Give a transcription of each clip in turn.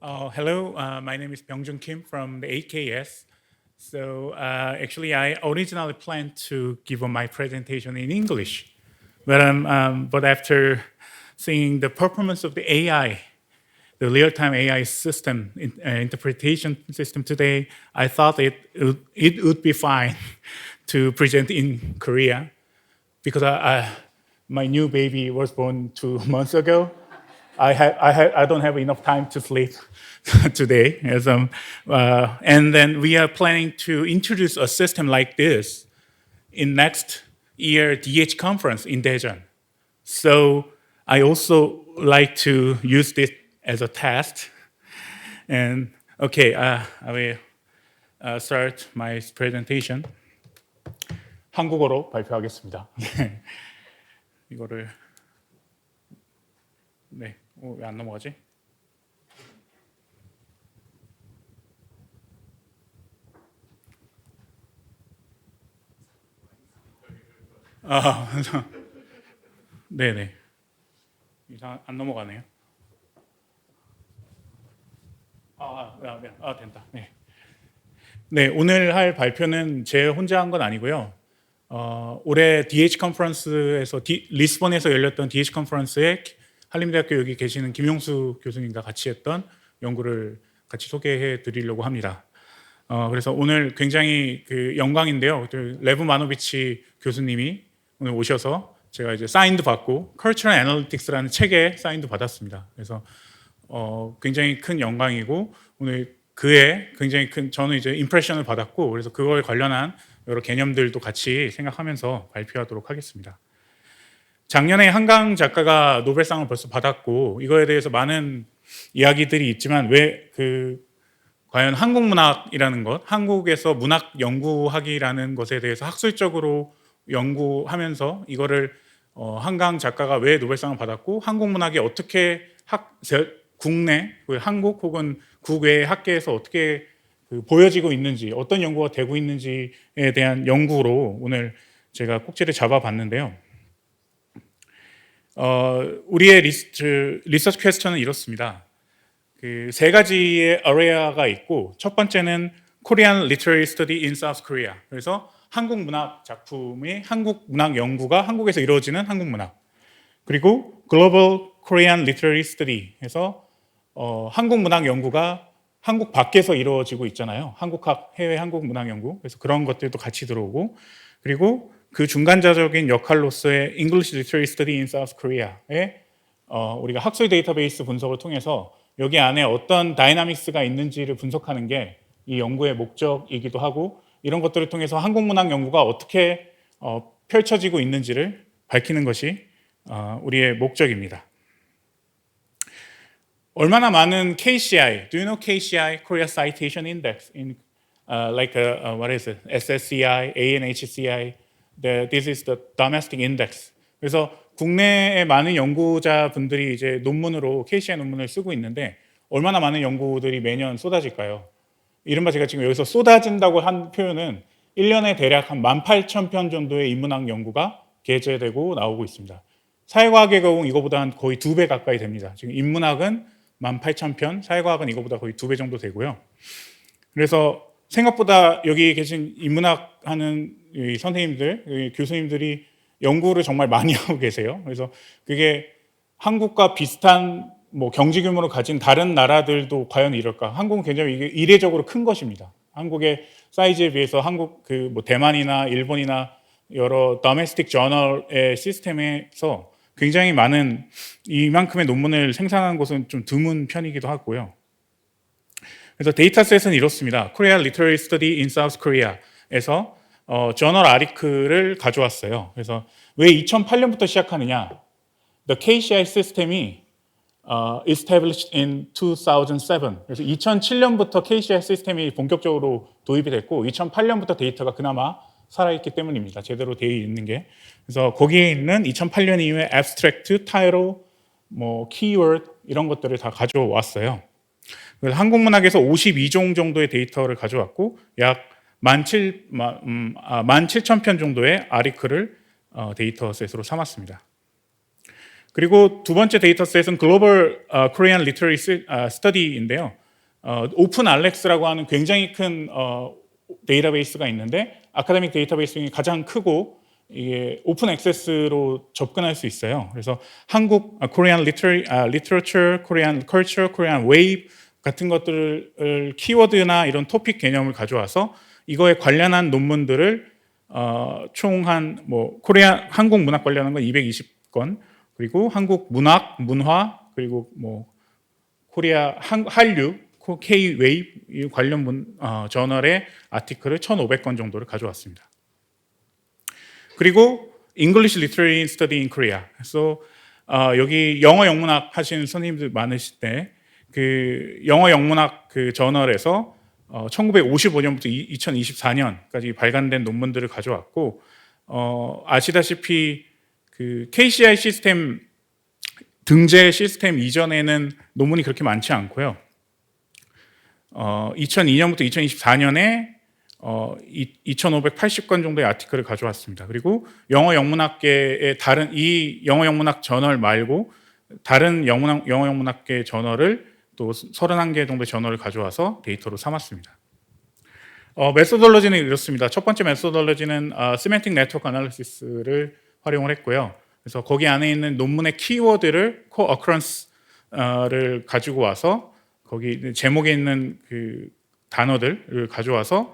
Hello, my name is Byung-Jun Kim from the AKS. So actually, I originally planned to give my presentation in English, but after seeing the performance of the AI, the real-time AI system interpretation system today, I thought it would be fine to present in Korea because my new baby was born 2 months ago. I don't have enough time to sleep today. And then we are planning to introduce a system like this in next year DH conference in Daejeon. So I also like to use this as a test. And okay, I will start my presentation. 한국어로 발표하겠습니다. 이거를 네, 왜 안 넘어가지? 네네. 이상 안 넘어가네요. 된다. 네. 네, 오늘 할 발표는 제 혼자 한 건 아니고요. 올해 DH 컨퍼런스에서 리스본에서 열렸던 DH 컨퍼런스에 한림대학교 여기 계시는 김용수 교수님과 같이 했던 연구를 같이 소개해 드리려고 합니다. 그래서 오늘 굉장히 영광인데요. 레브 마노비치 교수님이 오늘 오셔서 제가 이제 사인도 받고 Cultural Analytics라는 책에 사인도 받았습니다. 그래서 굉장히 큰 영광이고 오늘 그에 굉장히 큰 저는 이제 임프레션을 받았고 그래서 그거에 관련한 여러 개념들도 같이 생각하면서 발표하도록 하겠습니다. 작년에 한강 작가가 노벨상을 벌써 받았고 이거에 대해서 많은 이야기들이 있지만 왜 과연 한국 문학이라는 것, 한국에서 문학 연구학이라는 것에 대해서 학술적으로 연구하면서 이거를 한강 작가가 왜 노벨상을 받았고 한국 문학이 어떻게 국내, 한국 혹은 국외 학계에서 어떻게 보여지고 있는지 어떤 연구가 되고 있는지에 대한 연구로 오늘 제가 꼭지를 잡아봤는데요. 우리의 리서치 퀘스천은 이렇습니다. 세 가지의 area가 있고 첫 번째는 Korean Literary Study in South Korea. 그래서 한국 문학 작품의 한국 문학 연구가 한국에서 이루어지는 한국 문학. 그리고 Global Korean Literary Study 해서 한국 문학 연구가 한국 밖에서 이루어지고 있잖아요. 한국학, 해외 한국 문학 연구. 그래서 그런 것들도 같이 들어오고 그리고 그 중간자적인 역할로서의 English Literary Study in South Korea에 우리가 학술 데이터베이스 분석을 통해서 여기 안에 어떤 다이나믹스가 있는지를 분석하는 게 이 연구의 목적이기도 하고 이런 것들을 통해서 한국 문학 연구가 어떻게 펼쳐지고 있는지를 밝히는 것이 우리의 목적입니다. 얼마나 많은 KCI, do you know KCI, Korea Citation Index, what is it, SSCI, ANHCI, this is the domestic index. 그래서 국내에 많은 연구자분들이 이제 논문으로 KCI 논문을 쓰고 있는데 얼마나 많은 연구들이 매년 쏟아질까요? 이른바 제가 지금 여기서 쏟아진다고 한 표현은 1년에 대략 한 18,000편 정도의 인문학 연구가 게재되고 나오고 있습니다. 사회과학의 경우 이거보다 한 거의 2배 가까이 됩니다. 지금 인문학은 18,000편, 사회과학은 이거보다 거의 2배 정도 되고요. 그래서 생각보다 여기 계신 인문학 하는 선생님들, 교수님들이 연구를 정말 많이 하고 계세요. 그래서 그게 한국과 비슷한 경제 규모를 가진 다른 나라들도 과연 이럴까? 한국은 굉장히 이게 이례적으로 큰 것입니다. 한국의 사이즈에 비해서 한국 대만이나 일본이나 여러 도메스틱 저널의 시스템에서 굉장히 많은 이만큼의 논문을 생산하는 곳은 좀 드문 편이기도 하고요. 그래서 데이터셋은 이렇습니다. Korean Literary Study in South Korea에서 저널 아리클을 가져왔어요. 그래서 왜 2008년부터 시작하느냐? The KCI 시스템이 established in 2007. 그래서 2007년부터 KCI 시스템이 본격적으로 도입이 됐고 2008년부터 데이터가 그나마 살아있기 때문입니다. 제대로 되어 있는 게. 그래서 거기에 있는 2008년 이후에 abstract, title, keyword 이런 것들을 다 가져왔어요. 그래서 한국 문학에서 52종 정도의 데이터를 가져왔고 약 17,000편 정도의 아리클을 데이터셋으로 삼았습니다. 그리고 두 번째 데이터셋은 글로벌 코리안 리터리 스터디인데요. 오픈 알렉스라고 하는 굉장히 큰 데이터베이스가 있는데 아카데믹 데이터베이스 중에 가장 크고 이게 오픈 액세스로 접근할 수 있어요. 그래서 한국 코리안 리터처, 코리안 컬처, 코리안 웨이브 같은 것들을 키워드나 이런 토픽 개념을 가져와서 이거에 관련한 논문들을 총 한 코리아 한국 문학 관련한 건 220건, 그리고 한국 문학, 문화, 그리고 코리아 한류, K 웨이브 관련 저널의 아티클을 1,500건 정도를 가져왔습니다. 그리고 English Literary Study in Korea. 그래서 여기 영어 영문학 하시는 선생님들 많으실 때 그 영어 영문학 그 저널에서 1955년부터 2024년까지 발간된 논문들을 가져왔고, 아시다시피 그 KCI 시스템 등재 시스템 이전에는 논문이 그렇게 많지 않고요. 2002년부터 2024년에 2,580건 정도의 아티클을 가져왔습니다. 그리고 영어 영문학계의 이 영어 영문학 저널 말고 다른 영어 영문학계 저널을 또 31개 정도의 저널을 가져와서 데이터로 삼았습니다. 메소돌러지는 이렇습니다. 첫 번째 메소돌러지는 시멘틱 네트워크 애널리시스를 활용을 했고요. 그래서 거기 안에 있는 논문의 키워드를 코어커런스를 가지고 와서 거기 제목에 있는 그 단어들을 가져와서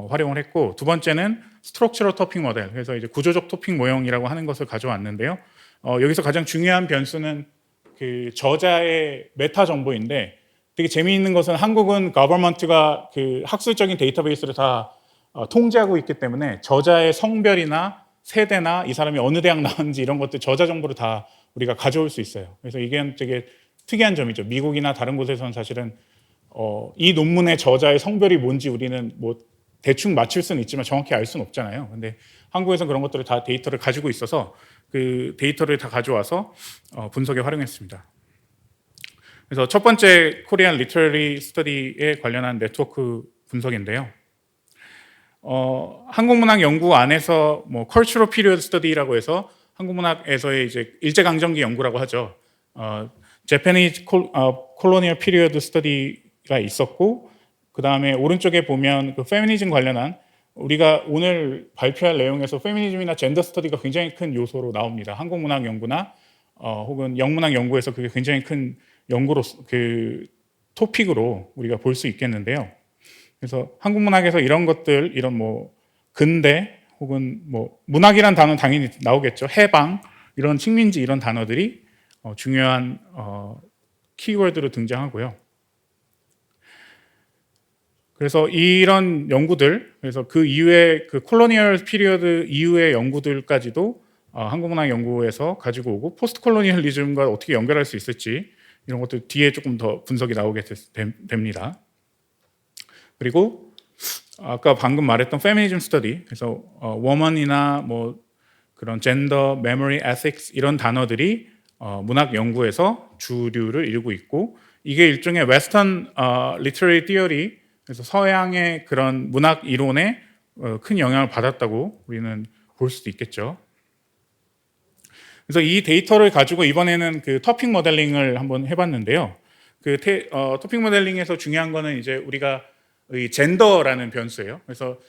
활용을 했고, 두 번째는 스트럭처럴 토픽 모델, 그래서 이제 구조적 토픽 모형이라고 하는 것을 가져왔는데요. 여기서 가장 중요한 변수는 그 저자의 메타 정보인데, 되게 재미있는 것은 한국은 거버먼트가 그 학술적인 데이터베이스를 다 통제하고 있기 때문에 저자의 성별이나 세대나 이 사람이 어느 대학 나왔는지 이런 것들 저자 정보를 다 우리가 가져올 수 있어요. 그래서 이게 되게 특이한 점이죠. 미국이나 다른 곳에서는 사실은 이 논문의 저자의 성별이 뭔지 우리는 대충 맞출 수는 있지만 정확히 알 수는 없잖아요. 근데 한국에서는 그런 것들을 다 데이터를 가지고 있어서 그 데이터를 다 가져와서 분석에 활용했습니다. 그래서 첫 번째 코리안 리터러리 스터디에 관련한 네트워크 분석인데요. 한국문학 연구 안에서 컬처럴 피리어드 스터디라고 해서 한국문학에서의 이제 일제강점기 연구라고 하죠. Japanese Colonial Period Study가 있었고, 그 다음에 오른쪽에 보면 그 페미니즘 관련한 우리가 오늘 발표할 내용에서 페미니즘이나 젠더 스터디가 굉장히 큰 요소로 나옵니다. 한국문학 연구나 혹은 영문학 연구에서 그게 굉장히 큰 연구로 그 토픽으로 우리가 볼 수 있겠는데요. 그래서 한국문학에서 이런 것들, 이런 근대 혹은 문학이란 단어는 당연히 나오겠죠. 해방, 이런 식민지 이런 단어들이 중요한 키워드로 등장하고요. 그래서 이런 연구들, 그래서 그 이후에 그 콜로니얼 피리어드 이후의 연구들까지도 한국문학 연구에서 가지고 오고, 포스트 콜로니얼리즘과 어떻게 연결할 수 있을지 이런 것들 뒤에 조금 더 분석이 나오게 됩니다. 그리고 아까 방금 말했던 페미니즘 스터디, 그래서 워먼이나 그런 젠더, 메모리, 에틱스 이런 단어들이 문학 연구에서 주류를 이루고 있고, 이게 일종의 웨스턴 리터러리 티어리, 그래서 서양의 그런 문학 이론에 큰 영향을 받았다고 우리는 볼 수도 있겠죠. 그래서 이 데이터를 가지고 이번에는 그 토픽 모델링을 한번 해봤는데요. 그 토픽 모델링에서 중요한 거는 이제 우리가 이 젠더라는 변수예요. 그래서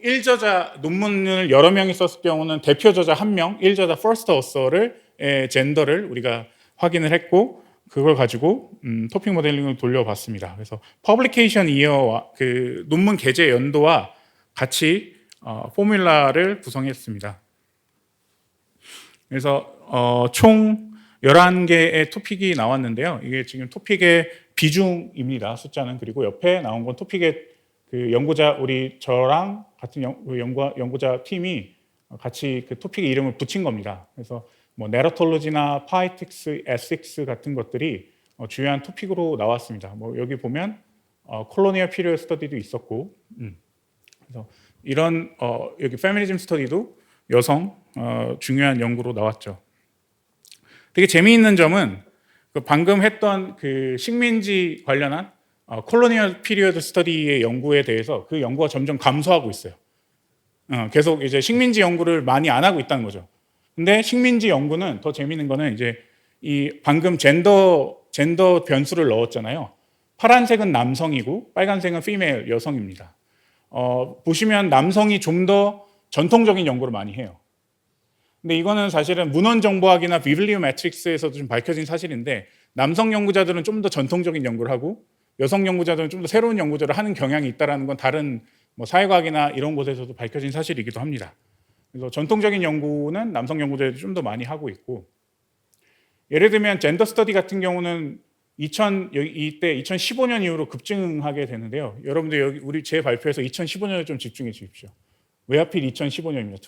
1저자 논문을 여러 명이 썼을 경우는 대표 저자 1명, 1저자 first author의 젠더를 우리가 확인을 했고, 그걸 가지고 토픽 모델링을 돌려봤습니다. 그래서 퍼블리케이션 이어와 그 논문 게재 연도와 같이 포뮬라를 구성했습니다. 그래서 총 11개의 토픽이 나왔는데요. 이게 지금 토픽의 비중입니다. 숫자는. 그리고 옆에 나온 건 토픽의 그 연구자, 저랑 같은 연구자 팀이 같이 그 토픽의 이름을 붙인 겁니다. 그래서 내러톨로지나 파이틱스, 에식스 같은 것들이 주요한 토픽으로 나왔습니다. 여기 보면 콜로니얼 피리어드 스터디도 있었고, 그래서 이런 여기 페미니즘 스터디도 여성 중요한 연구로 나왔죠. 되게 재미있는 점은 그 방금 했던 그 식민지 관련한 콜로니얼 피리어드 스터디의 연구에 대해서 그 연구가 점점 감소하고 있어요. 계속 이제 식민지 연구를 많이 안 하고 있다는 거죠. 근데 식민지 연구는 더 재미있는 거는 이제 이 방금 젠더 변수를 넣었잖아요. 파란색은 남성이고 빨간색은 female 여성입니다. 보시면 남성이 좀 더 전통적인 연구를 많이 해요. 근데 이거는 사실은 문헌정보학이나 비블리오 매트릭스에서도 좀 밝혀진 사실인데 남성 연구자들은 좀 더 전통적인 연구를 하고 여성 연구자들은 좀 더 새로운 연구를 하는 경향이 있다는 건 다른 뭐 사회과학이나 이런 곳에서도 밝혀진 사실이기도 합니다. 그래서 전통적인 연구는 남성 연구자들이 좀 더 많이 하고 있고, 예를 들면 젠더 스터디 같은 경우는 이때 2015년 이후로 급증하게 되는데요. 여러분들 여기 우리 제 발표에서 2015년에 좀 집중해 주십시오. 왜 하필 2015년입니다.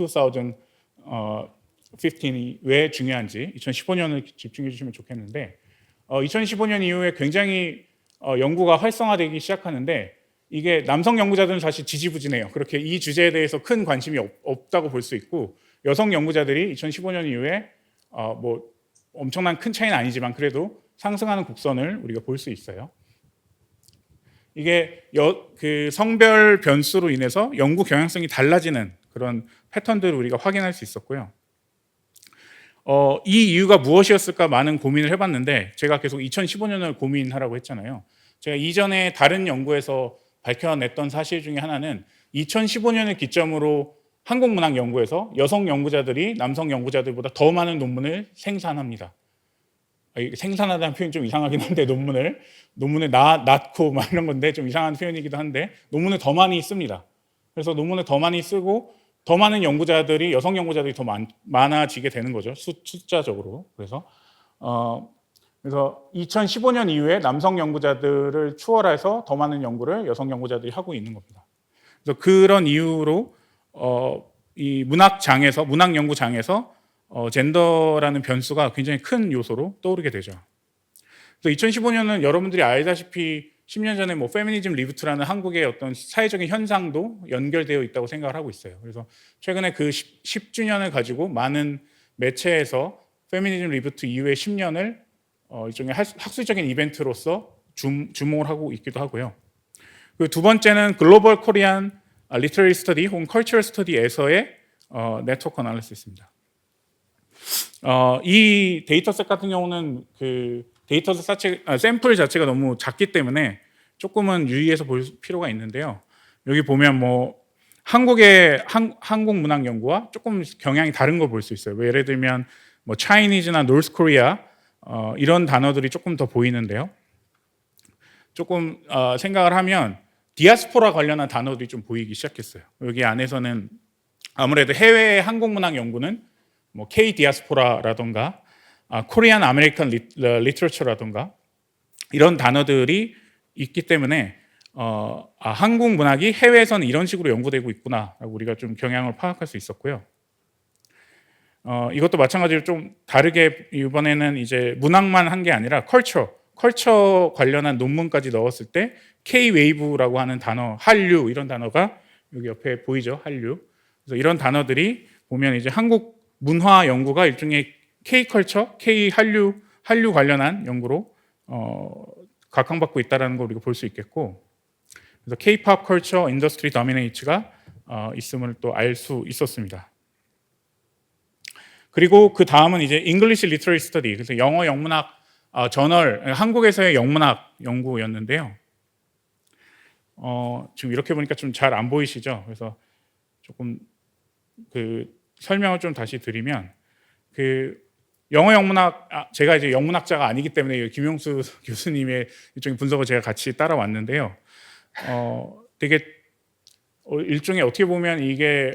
2015이 왜 중요한지 2015년을 집중해 주시면 좋겠는데, 2015년 이후에 굉장히 연구가 활성화되기 시작하는데 이게 남성 연구자들은 사실 지지부진해요. 그렇게 이 주제에 대해서 큰 관심이 없다고 볼 수 있고, 여성 연구자들이 2015년 이후에 뭐 엄청난 큰 차이는 아니지만 그래도 상승하는 곡선을 우리가 볼 수 있어요. 이게 그 성별 변수로 인해서 연구 경향성이 달라지는 그런 패턴들을 우리가 확인할 수 있었고요. 이 이유가 무엇이었을까 많은 고민을 해봤는데, 제가 계속 2015년을 고민하라고 했잖아요. 제가 이전에 다른 연구에서 밝혀냈던 사실 중에 하나는 2015년을 기점으로 한국문학 연구에서 여성 연구자들이 남성 연구자들보다 더 많은 논문을 생산합니다. 생산하다는 표현이 좀 이상하긴 한데, 논문을 낳고 막 이런 건데 좀 이상한 표현이기도 한데 논문을 더 많이 씁니다. 그래서 논문을 더 많이 쓰고 더 많은 연구자들이, 여성 연구자들이 더 많아지게 되는 거죠, 숫자적으로. 그래서 2015년 이후에 남성 연구자들을 추월해서 더 많은 연구를 여성 연구자들이 하고 있는 겁니다. 그래서 그런 이유로 이 문학 연구장에서 젠더라는 변수가 굉장히 큰 요소로 떠오르게 되죠. 그래서 2015년은 여러분들이 알다시피 10년 전에 뭐 페미니즘 리부트라는 한국의 어떤 사회적인 현상도 연결되어 있다고 생각을 하고 있어요. 그래서 최근에 그 10주년을 가지고 많은 매체에서 페미니즘 리부트 이후의 10년을 일종의 학술적인 이벤트로서 주목을 하고 있기도 하고요. 그리고 두 번째는 글로벌 코리안 리터러리 스터디 혹은 컬처럴 스터디에서의 네트워크 어널리시스입니다. 이 데이터셋 같은 경우는 그 데이터셋 샘플 자체가 너무 작기 때문에 조금은 유의해서 볼 필요가 있는데요. 여기 보면 뭐 한국의 한국 문학 연구와 조금 경향이 다른 걸 볼 수 있어요. 예를 들면 뭐 차이니즈나 노스 코리아 이런 단어들이 조금 더 보이는데요. 조금 생각을 하면 디아스포라 관련한 단어들이 좀 보이기 시작했어요. 여기 안에서는 아무래도 해외 한국 문학 연구는 뭐 K 디아스포라라던가 코리안 아메리칸 리터처라던가 이런 단어들이 있기 때문에 한국 문학이 해외에서는 이런 식으로 연구되고 있구나라고 우리가 좀 경향을 파악할 수 있었고요. 이것도 마찬가지로 좀 다르게 이번에는 이제 문학만 한 게 아니라 컬처 관련한 논문까지 넣었을 때 K 웨이브라고 하는 단어, 한류 이런 단어가 여기 옆에 보이죠, 한류. 그래서 이런 단어들이 보면 이제 한국 문화 연구가 일종의 K 컬처, K 한류 관련한 연구로 각광받고 있다는 걸 우리가 볼 수 있겠고, 그래서 K-팝 컬처 인더스트리 도미네이츠가 있음을 또 알 수 있었습니다. 그리고 그 다음은 이제 English Literary Study, 그래서 영어 영문학 저널, 한국에서의 영문학 연구였는데요. 지금 이렇게 보니까 좀 잘 안 보이시죠? 그래서 조금 그 설명을 좀 다시 드리면, 그 영어 영문학, 제가 이제 영문학자가 아니기 때문에 김용수 교수님의 일종의 분석을 제가 같이 따라왔는데요. 되게 일종의 어떻게 보면 이게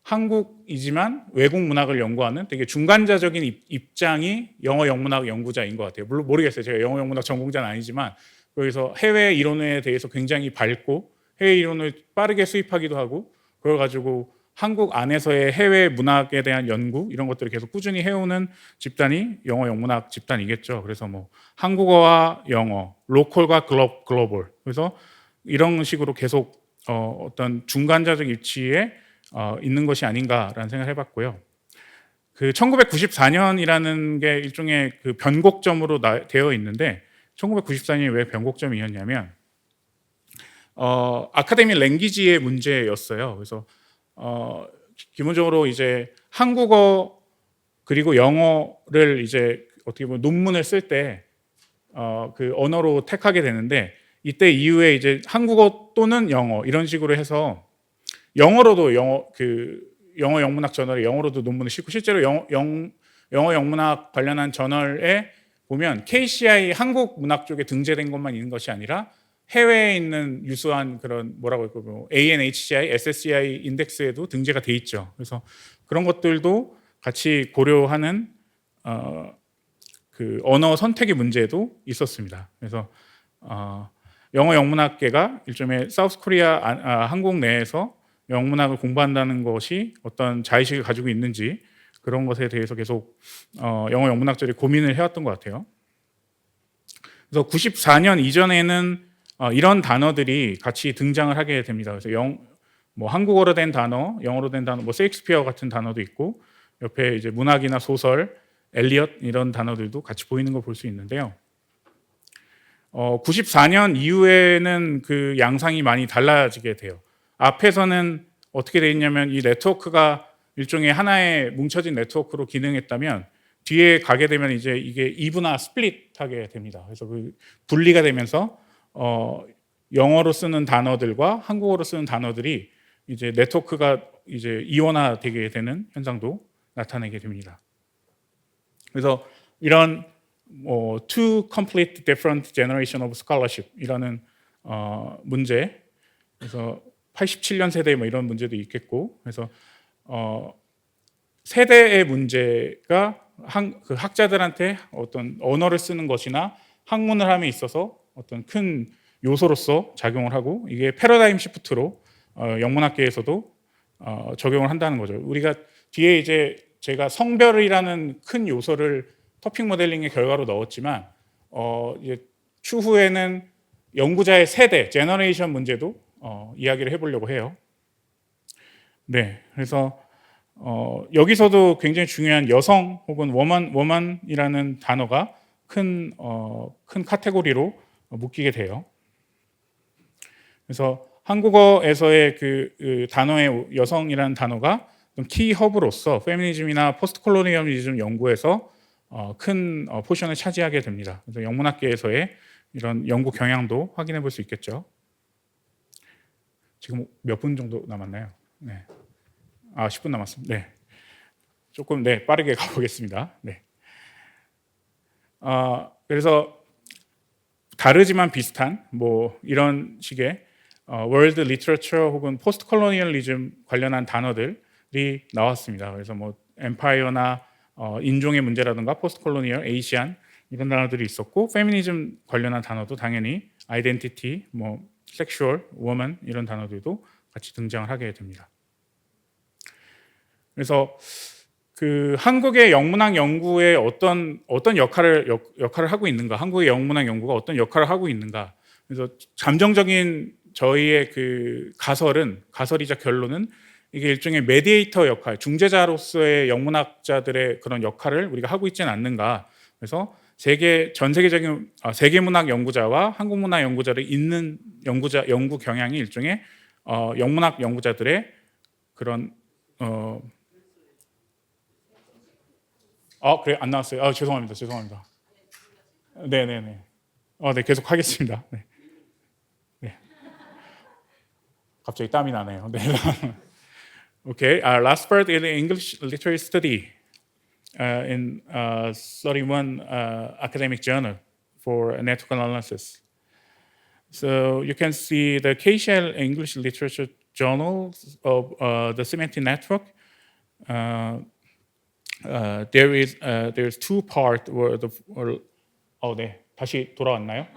한국이지만 외국 문학을 연구하는 되게 중간자적인 입장이 영어 영문학 연구자인 것 같아요. 물론 모르겠어요. 제가 영어 영문학 전공자는 아니지만 거기서 해외 이론에 대해서 굉장히 밝고 해외 이론을 빠르게 수입하기도 하고, 그걸 가지고 한국 안에서의 해외 문학에 대한 연구 이런 것들을 계속 꾸준히 해오는 집단이 영어 영문학 집단이겠죠. 그래서 뭐 한국어와 영어, 로컬과 글로벌, 그래서 이런 식으로 계속 어떤 중간자적 위치에 있는 것이 아닌가라는 생각을 해봤고요. 그 1994년이라는 게 일종의 그 변곡점으로 되어 있는데, 1994년이 왜 변곡점이었냐면 아카데미 랭귀지의 문제였어요. 그래서 기본적으로 이제 한국어 그리고 영어를 이제 어떻게 보면 논문을 쓸 때 그 언어로 택하게 되는데 이때 이후에 이제 한국어 또는 영어 이런 식으로 해서 영어로도 영어 영문학 저널에 영어로도 논문을 싣고 실제로 영어 영문학 관련한 저널에 보면 KCI 한국 문학 쪽에 등재된 것만 있는 것이 아니라 해외에 있는 유수한 그런 뭐라고 할까요? 뭐 ANHCI, SSCI 인덱스에도 등재가 돼 있죠. 그래서 그런 것들도 같이 고려하는 그 언어 선택의 문제도 있었습니다. 그래서 영어 영문학계가 일종의 사우스 코리아 한국 내에서 영문학을 공부한다는 것이 어떤 자의식을 가지고 있는지 그런 것에 대해서 계속 영어 영문학자들이 고민을 해왔던 것 같아요. 그래서 94년 이전에는 이런 단어들이 같이 등장을 하게 됩니다. 그래서 뭐 한국어로 된 단어, 영어로 된 단어, 뭐 셰익스피어 같은 단어도 있고 옆에 이제 문학이나 소설, 엘리엇 이런 단어들도 같이 보이는 걸 볼 수 있는데요. 94년 이후에는 그 양상이 많이 달라지게 돼요. 앞에서는 어떻게 돼 있냐면 이 네트워크가 일종의 하나의 뭉쳐진 네트워크로 기능했다면 뒤에 가게 되면 이제 이게 이분화 스플릿하게 됩니다. 그래서 그 분리가 되면서 영어로 쓰는 단어들과 한국어로 쓰는 단어들이 이제 네트워크가 이제 이원화되게 되는 현상도 나타내게 됩니다. 그래서 이런 two complete different generation of scholarship 이라는 문제, 그래서 87년 세대 뭐 이런 문제도 있겠고, 그래서 세대의 문제가 그 학자들한테 어떤 언어를 쓰는 것이나 학문을 함에 있어서 어떤 큰 요소로서 작용을 하고 이게 패러다임 시프트로 영문학계에서도 적용을 한다는 거죠. 우리가 뒤에 이제 제가 성별이라는 큰 요소를 토픽 모델링의 결과로 넣었지만 이제 추후에는 연구자의 세대, 제너레이션 문제도 이야기를 해보려고 해요. 네, 그래서 여기서도 굉장히 중요한 여성 혹은 woman이라는 단어가 큰 카테고리로 묶이게 돼요. 그래서 한국어에서의 그 단어의 여성이라는 단어가 키 허브로서 페미니즘이나 포스트 콜로니얼리즘 연구에서 큰 포션을 차지하게 됩니다. 그래서 영문학계에서의 이런 연구 경향도 확인해 볼 수 있겠죠. 지금 몇 분 정도 남았나요? 네. 10분 남았습니다. 네. 조금 빠르게 가보겠습니다. 네. 그래서 다르지만 비슷한 뭐 이런 식의 월드 리터처 혹은 포스트 콜로니얼리즘 관련한 단어들이 나왔습니다. 그래서 뭐 엠파이어나 인종의 문제라든가 포스트 콜로니얼, 에이시안 이런 단어들이 있었고, 페미니즘 관련한 단어도 당연히 아이덴티티, 뭐 섹슈얼, 워먼 이런 단어들도 같이 등장을 하게 됩니다. 그래서 그 한국의 영문학 연구에 어떤 역할을 하고 있는가, 한국의 영문학 연구가 어떤 역할을 하고 있는가. 그래서 잠정적인 저희의 그 가설이자 결론은 이게 일종의 메디에이터 역할, 중재자로서의 영문학자들의 그런 역할을 우리가 하고 있지는 않는가. 그래서 전 세계적인 세계문학 연구자와 한국문학 연구자를 잇는 연구 경향이 일종의 영문학 연구자들의 그런 그래 안 나왔어요. 죄송합니다. 네네네. 네, 계속 하겠습니다. 네. 네. 갑자기 땀이 나네요. 네. Okay. Last part is English literature study in 31 academic journal for network analysis. So you can see the KCL English literature journals of the Semantic Network. There's two part where 네, 다시 돌아왔나요?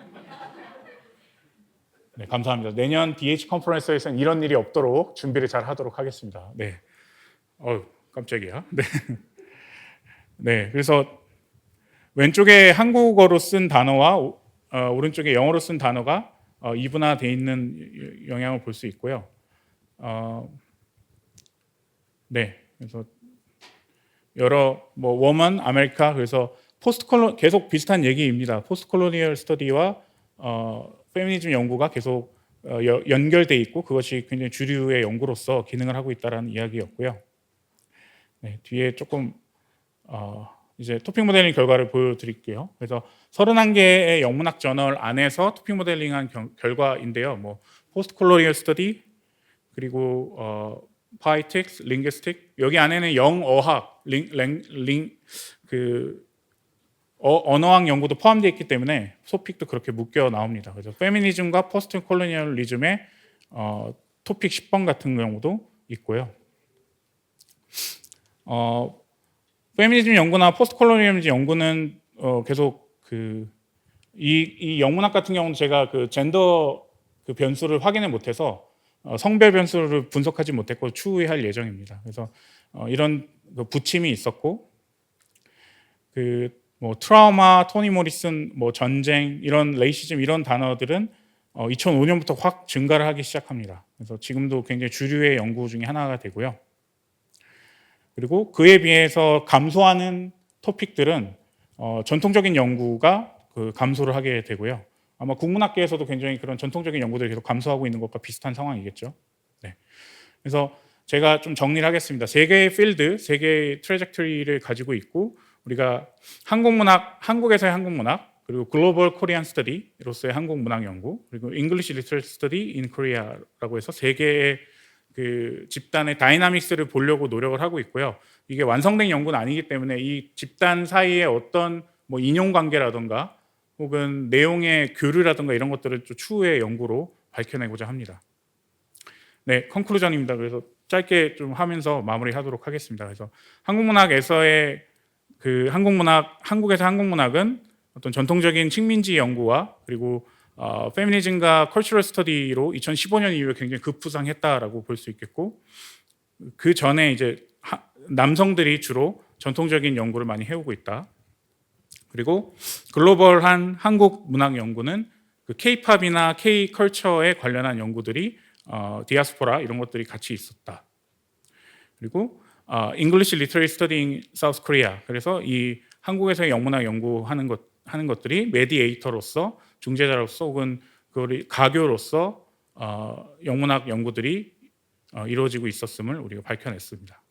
네, 감사합니다. 내년 DH 컨퍼런스에서는 이런 일이 없도록 준비를 잘 하도록 하겠습니다. 네. 깜짝이야. 네. 네, 그래서 왼쪽에 한국어로 쓴 단어와 오른쪽에 영어로 쓴 단어가 이분화되어 있는 영향을 볼 수 있고요. 네, 그래서 여러 뭐 워먼, 아메리카, 그래서 계속 비슷한 얘기입니다. 포스트 콜로니얼 스터디와 페미니즘 연구가 계속 연결돼 있고 그것이 굉장히 주류의 연구로서 기능을 하고 있다는 이야기였고요. 네, 뒤에 조금 이제 토픽 모델링 결과를 보여드릴게요. 그래서 31개의 영문학 저널 안에서 토픽 모델링한 결과인데요. 뭐 포스트 콜로니얼 스터디, 그리고 파이틱스, 링귀스틱, 여기 안에는 영어학, 언어학 연구도 포함되어 있기 때문에 토픽도 그렇게 묶여 나옵니다. 그래서 페미니즘과 포스트 콜로니얼리즘의 토픽 10번 같은 경우도 있고요. 페미니즘 연구나 포스트 콜로니얼리즘 연구는 계속 이 영문학 같은 경우는 제가 그 젠더 그 변수를 확인을 못해서 성별 변수를 분석하지 못했고 추후에 할 예정입니다. 그래서 이런 부침이 있었고 뭐 트라우마, 토니 모리슨, 뭐 전쟁, 이런 레이시즘 이런 단어들은 2005년부터 확 증가를 하기 시작합니다. 그래서 지금도 굉장히 주류의 연구 중에 하나가 되고요. 그리고 그에 비해서 감소하는 토픽들은 전통적인 연구가 감소를 하게 되고요. 아마 국문학계에서도 굉장히 그런 전통적인 연구들이 계속 감소하고 있는 것과 비슷한 상황이겠죠. 네. 그래서 제가 좀 정리를 하겠습니다. 세 개의 필드, 세 개의 트래젝터리를 가지고 있고, 우리가 한국문학, 한국에서의 한국문학, 그리고 글로벌 코리안 스터디로서의 한국문학 연구, 그리고 잉글리시 리터러처 스터디 인 코리아라고 해서 세 개의 그 집단의 다이나믹스를 보려고 노력을 하고 있고요. 이게 완성된 연구는 아니기 때문에 이 집단 사이에 어떤 뭐 인용 관계라든가 혹은 내용의 교류라든가 이런 것들을 좀 추후의 연구로 밝혀내고자 합니다. 네, 컨클루전입니다. 그래서 짧게 좀 하면서 마무리하도록 하겠습니다. 그래서 한국문학에서의 한국에서 한국문학은 어떤 전통적인 식민지 연구와 그리고 페미니즘과 컬처럴 스터디로 2015년 이후에 굉장히 급부상했다라고 볼 수 있겠고, 그 전에 이제 남성들이 주로 전통적인 연구를 많이 해오고 있다. 그리고 글로벌한 한국 문학 연구는 그 K-팝이나 K-컬처에 관련한 연구들이 디아스포라 이런 것들이 같이 있었다. 그리고 English Literary Study in South Korea, 그래서 이 한국에서의 영문학 연구하는 것들이 메디에이터로서, 중재자로서 혹은 가교로서 영문학 연구들이 이루어지고 있었음을 우리가 밝혀냈습니다.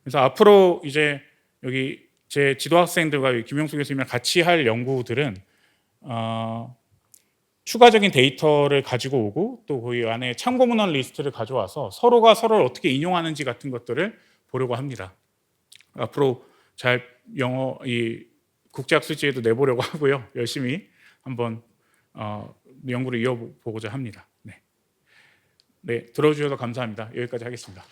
그래서 앞으로 이제 여기 제 지도 학생들과 김영수 교수님이랑 같이 할 연구들은 추가적인 데이터를 가지고 오고 또 그 안에 참고 문헌 리스트를 가져와서 서로가 서로를 어떻게 인용하는지 같은 것들을 보려고 합니다. 앞으로 잘 이 국제학술지에도 내보려고 하고요. 열심히 한번 연구를 이어보고자 합니다. 네, 들어주셔서 감사합니다. 여기까지 하겠습니다.